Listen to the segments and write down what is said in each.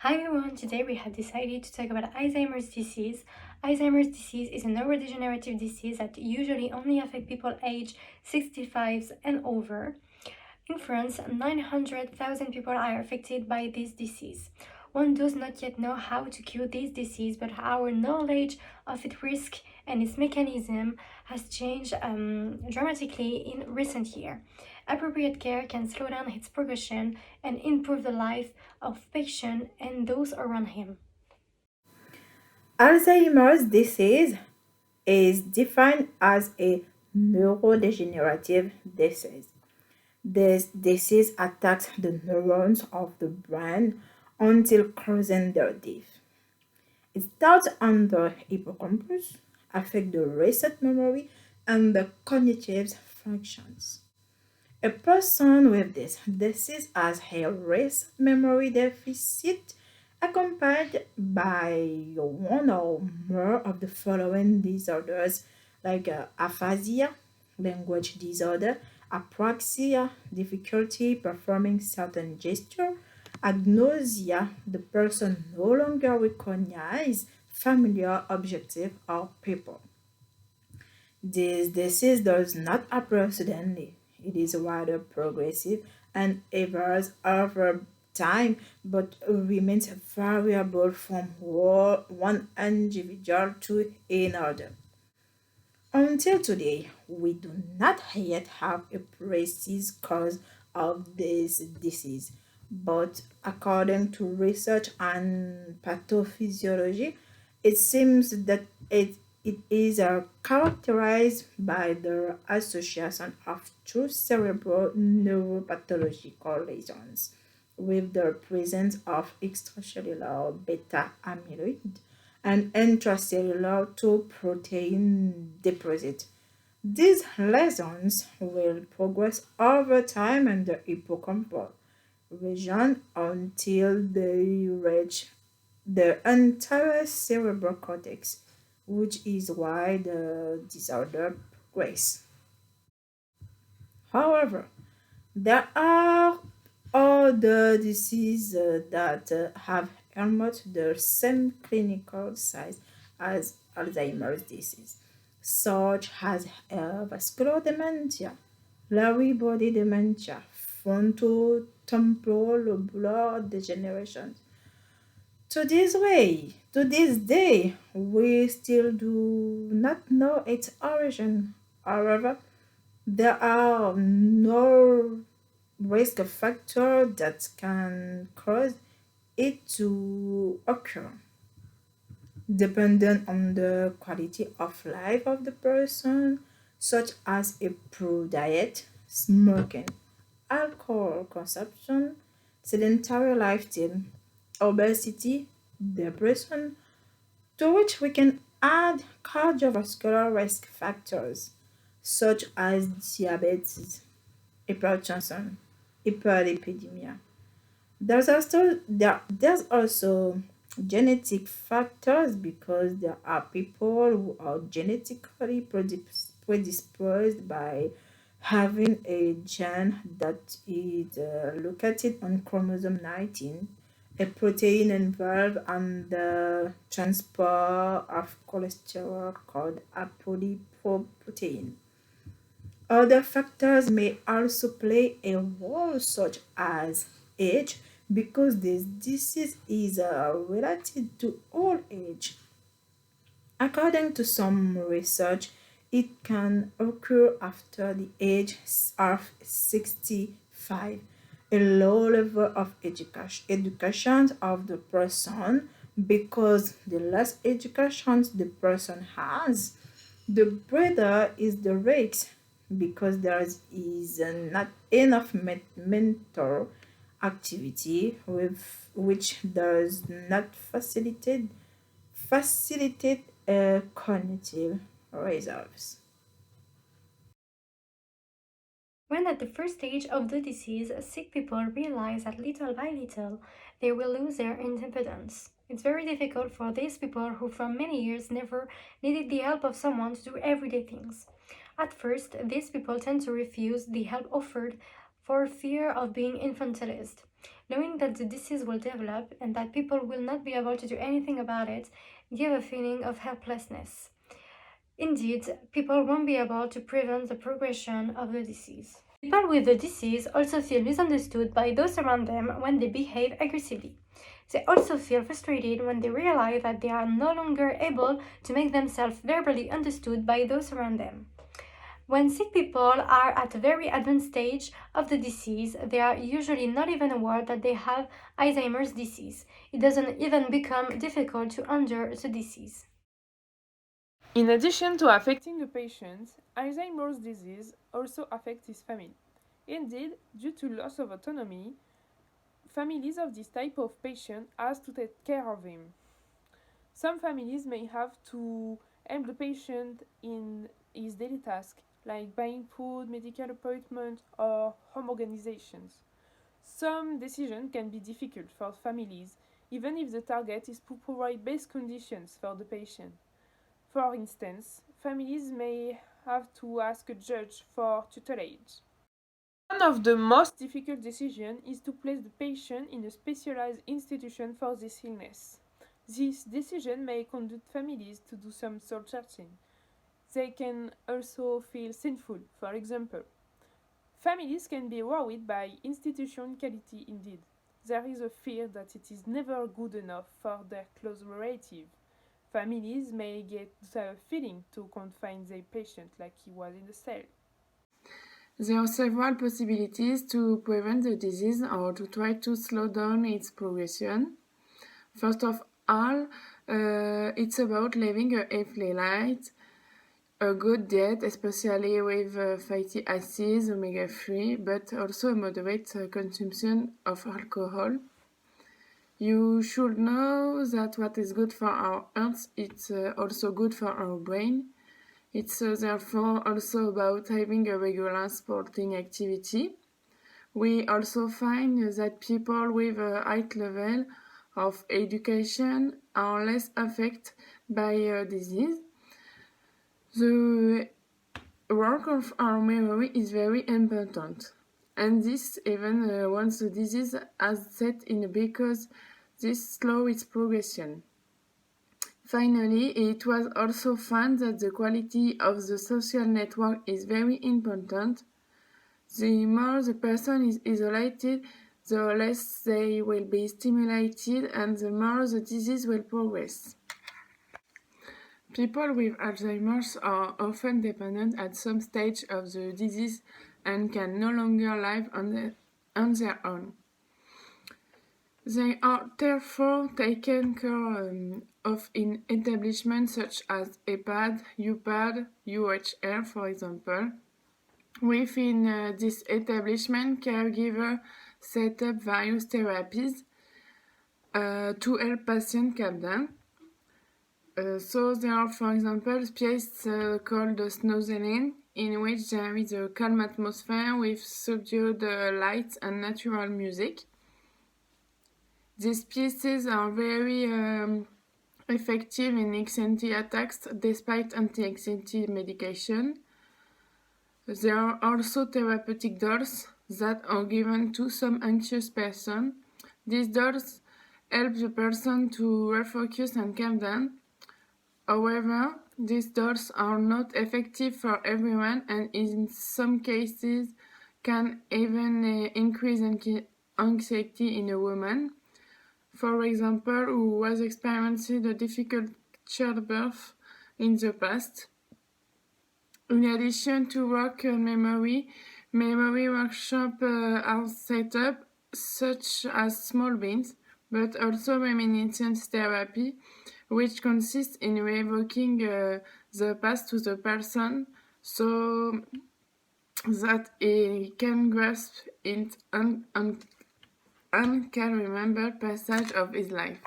Hi everyone, today we have decided to talk about Alzheimer's disease. Alzheimer's disease is a neurodegenerative disease that usually only affects people aged 65 and over. In France, 900,000 people are affected by this disease. One does not yet know how to cure this disease, but our knowledge of its risk and its mechanism has changed dramatically in recent years. Appropriate care can slow down its progression and improve the life of patient and those around him. Alzheimer's disease is defined as a neurodegenerative disease. This disease attacks the neurons of the brain until causing their death. It starts on the hippocampus, affects the recent memory and the cognitive functions. A person with this disease has a recent memory deficit accompanied by one or more of the following disorders like aphasia, language disorder, apraxia, difficulty performing certain gesture, agnosia, the person no longer recognize familiar objective or people. This disease does not appear suddenly. It is rather progressive and evolves over time, but remains variable from one individual to another. Until today, we do not yet have a precise cause of this disease, but according to research and pathophysiology, it seems that it is characterized by the association of two cerebral neuropathological lesions with the presence of extracellular beta amyloid and intracellular tau protein deposit. These lesions will progress over time in the hippocampal region until they reach the entire cerebral cortex, which is why the disorder progresses. However, there are other diseases that have almost the same clinical size as Alzheimer's disease, such as vascular dementia, Lewy body dementia, frontotemporal lobular degeneration. To this day, we still do not know its origin. However, there are no risk factors that can cause it to occur, depending on the quality of life of the person, such as a poor diet, smoking, alcohol consumption, sedentary lifestyle, obesity, depression, to which we can add cardiovascular risk factors such as diabetes, hypertension, hyperlipidemia. There's also genetic factors because there are people who are genetically predisposed by having a gene that is located on chromosome 19, a protein involved in the transport of cholesterol called apolipoprotein. Other factors may also play a role, such as age, because this disease is related to all age. According to some research, it can occur after the age of 65. A low level of education of the person, because the less education the person has, the greater is the risk, because there is not enough mental activity with which does not facilitate cognitive reserves. When at the first stage of the disease, sick people realize that little by little they will lose their independence. It's very difficult for these people who, for many years, never needed the help of someone to do everyday things. At first, these people tend to refuse the help offered for fear of being infantilized. Knowing that the disease will develop and that people will not be able to do anything about it give a feeling of helplessness. Indeed, people won't be able to prevent the progression of the disease. People with the disease also feel misunderstood by those around them when they behave aggressively. They also feel frustrated when they realize that they are no longer able to make themselves verbally understood by those around them. When sick people are at a very advanced stage of the disease, they are usually not even aware that they have Alzheimer's disease. It doesn't even become difficult to endure the disease. In addition to affecting the patient, Alzheimer's disease also affects his family. Indeed, due to loss of autonomy, families of this type of patient has to take care of him. Some families may have to help the patient in his daily tasks, like buying food, medical appointments, or home organizations. Some decisions can be difficult for families, even if the target is to provide best conditions for the patient. For instance, families may have to ask a judge for tutelage. One of the most difficult decisions is to place the patient in a specialized institution for this illness. This decision may conduct families to do some soul searching. They can also feel sinful, for example. Families can be worried by institution quality indeed. There is a fear that it is never good enough for their close relative. Families may get the feeling to confine their patient like he was in a cell. There are several possibilities to prevent the disease or to try to slow down its progression. First of all, it's about living a healthy life, a good diet, especially with fatty acids, omega-3, but also a moderate consumption of alcohol. You should know that what is good for our health, it's also good for our brain. It's therefore also about having a regular sporting activity. We also find that people with a high level of education are less affected by disease. The work of our memory is very important, and this even once the disease has set in because this slows its progression. Finally, it was also found that the quality of the social network is very important. The more the person is isolated, the less they will be stimulated and the more the disease will progress. People with Alzheimer's are often dependent at some stage of the disease and can no longer live on their own. They are therefore taken care of in establishments such as EPAD, UPAD, UHR, for example. Within this establishment, caregivers set up various therapies to help patients calm down. So there are, for example, places called Roseline, in which there is a calm atmosphere with subdued lights and natural music. These pieces are very effective in anxiety attacks despite anti-anxiety medication. There are also therapeutic dolls that are given to some anxious person. These dolls help the person to refocus and calm down. However, these dolls are not effective for everyone and in some cases can even increase anxiety in a woman, for example, who was experiencing a difficult childbirth in the past. In addition to work on memory workshops are set up, such as small beans, but also reminiscence therapy, which consists in reevoking the past to the person so that he can grasp it and can remember passage of his life.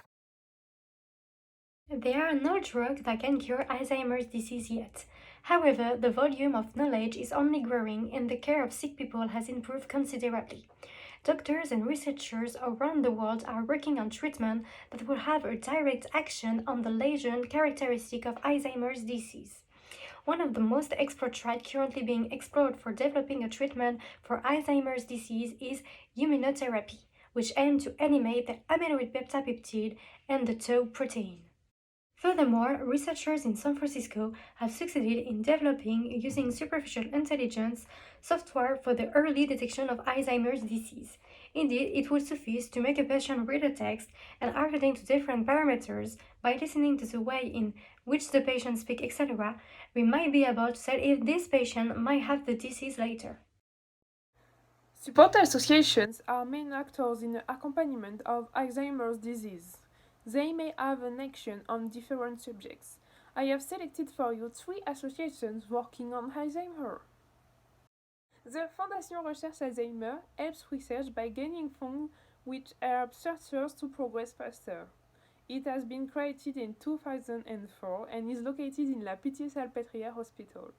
There are no drugs that can cure Alzheimer's disease yet. However, the volume of knowledge is only growing and the care of sick people has improved considerably. Doctors and researchers around the world are working on treatment that will have a direct action on the lesion characteristic of Alzheimer's disease. One of the most explored traits currently being explored for developing a treatment for Alzheimer's disease is immunotherapy. which aim to eliminate the amyloid peptide and the tau protein. Furthermore, researchers in San Francisco have succeeded in developing, using superficial intelligence, software for the early detection of Alzheimer's disease. Indeed, it would suffice to make a patient read a text and according to different parameters, by listening to the way in which the patient speaks, etc., we might be able to tell if this patient might have the disease later. Support associations are main actors in the accompaniment of Alzheimer's disease. They may have an action on different subjects. I have selected for you 3 associations working on Alzheimer. The Fondation Recherche Alzheimer helps research by gaining funds which help researchers to progress faster. It has been created in 2004 and is located in La Pitié-Salpêtrière Hospital.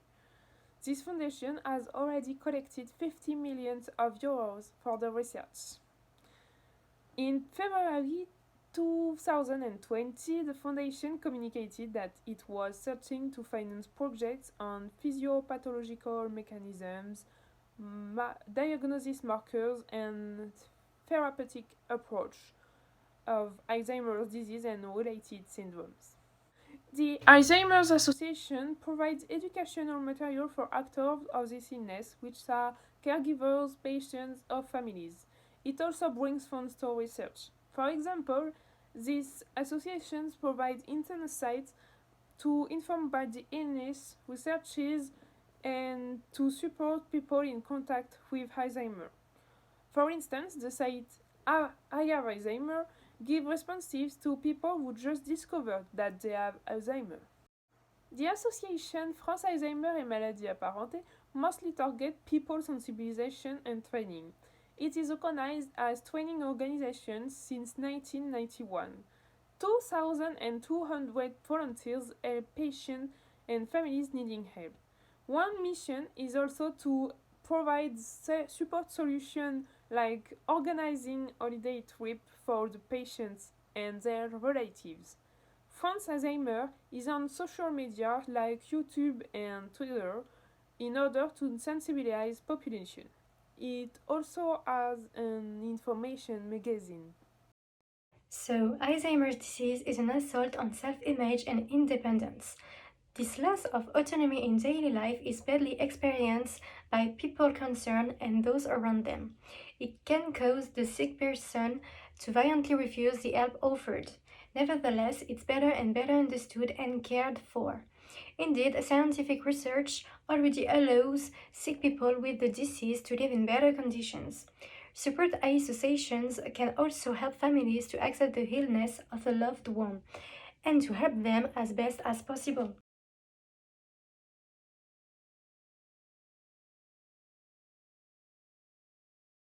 This foundation has already collected 50 million euros for the research. In February 2020, the foundation communicated that it was searching to finance projects on physiopathological mechanisms, diagnosis markers, and therapeutic approach of Alzheimer's disease and related syndromes. The Alzheimer's Association provides educational material for actors of this illness, which are caregivers, patients, or families. It also brings funds to research. For example, these associations provide internet sites to inform about the illness, researches, and to support people in contact with Alzheimer. For instance, the site I Have Alzheimer give responses to people who just discovered that they have Alzheimer. The association France Alzheimer et Maladies Apparentées mostly target people sensibilization and training. It is recognized as training organization since 1991. 2,200 volunteers help patients and families needing help. One mission is also to provide support solutions like organizing holiday trips for the patients and their relatives. France Alzheimer is on social media like YouTube and Twitter in order to sensibilize population. It also has an information magazine. So, Alzheimer's disease is an assault on self-image and independence. This loss of autonomy in daily life is badly experienced by people concerned and those around them. It can cause the sick person to violently refuse the help offered. Nevertheless, it's better and better understood and cared for. Indeed, scientific research already allows sick people with the disease to live in better conditions. Support associations can also help families to accept the illness of a loved one and to help them as best as possible.